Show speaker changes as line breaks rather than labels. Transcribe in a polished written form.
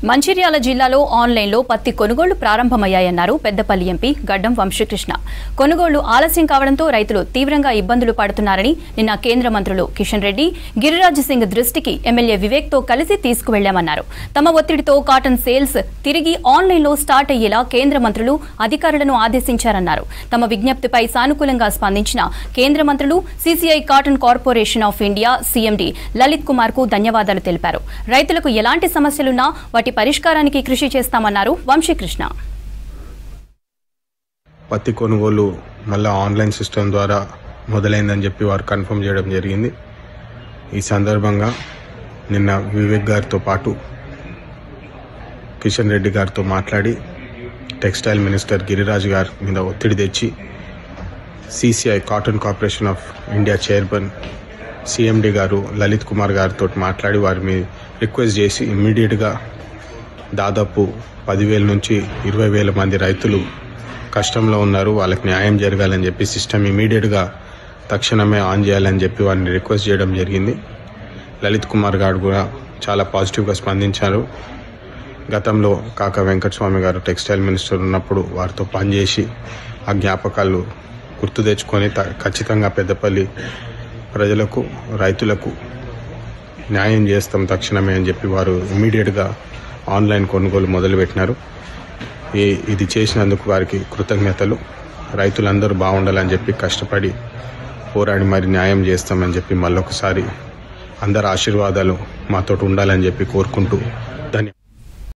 మంచిర్యాల జిల్లాలో ఆన్లైన్లో పత్తి కొనుగోళ్లు ప్రారంభమయ్యాయన్నారు పెద్దపల్లి ఎంపీ గడ్డం వంశీకృష్ణ. కొనుగోళ్లు ఆలస్యం కావడంతో రైతులు తీవ్రంగా ఇబ్బందులు పడుతున్నారని నిన్న కేంద్ర మంత్రులు కిషన్ రెడ్డి, గిరిరాజ్ సింగ్ దృష్టికి ఎమ్మెల్యే వివేక్తో కలిసి తీసుకువెళ్లామన్నారు. తమ ఒత్తిడితో కాటన్ సేల్స్ తిరిగి ఆన్లైన్లో స్టార్ట్ అయ్యేలా కేంద్ర మంత్రులు అధికారులను ఆదేశించారన్నారు. తమ విజ్ఞప్తిపై సానుకూలంగా స్పందించిన కేంద్ర మంత్రులు CCI cotton corporation of India CMD Lalit Kumar కు ధన్యవాదాలు తెలిపారు. రైతులకు ఎలాంటి సమస్యలున్నా వాటి పరిష్కారానికి కృషి చేస్తామన్నారు వంశీకృష్ణ.
పత్తి కొనుగోలు మళ్ళీ ఆన్లైన్ సిస్టమ్ ద్వారా మొదలైందని చెప్పి వారు కన్ఫర్మ్ చేయడం జరిగింది. ఈ సందర్భంగా నిన్న వివేక్ గారితో పాటు కిషన్ రెడ్డి గారితో మాట్లాడి టెక్స్టైల్ మినిస్టర్ గిరిరాజ్ గారి మీద ఒత్తిడి తెచ్చి CCI cotton corporation of India chairman CMD గారు లలిత్ కుమార్ గారితో మాట్లాడి వారి మీద రిక్వెస్ట్ చేసి ఇమ్మీడియట్గా దాదాపు 10,000 నుంచి 20,000 మంది రైతులు కష్టంలో ఉన్నారు, వాళ్ళకి న్యాయం జరగాలని చెప్పి సిస్టమ్ ఇమీడియట్గా తక్షణమే ఆన్ చేయాలని చెప్పి వారిని రిక్వెస్ట్ చేయడం జరిగింది. లలిత్ కుమార్ గారు కూడా చాలా పాజిటివ్గా స్పందించారు. గతంలో కాకా వెంకటస్వామి గారు టెక్స్టైల్ మినిస్టర్ ఉన్నప్పుడు వారితో పనిచేసి ఆ జ్ఞాపకాలు గుర్తు తెచ్చుకొని ఖచ్చితంగా పెద్దపల్లి ప్రజలకు రైతులకు న్యాయం చేస్తాం తక్షణమే అని చెప్పి వారు ఇమ్మీడియట్గా ఆన్లైన్ కొనుగోలు మొదలుపెట్టినారు. ఇది చేసినందుకు వారికి కృతజ్ఞతలు. రైతులందరూ బాగుండాలని చెప్పి కష్టపడి పోరాడి మరి న్యాయం చేస్తామని చెప్పి మళ్ళొకసారి అందరి ఆశీర్వాదాలు మాతోటి ఉండాలని చెప్పి కోరుకుంటూ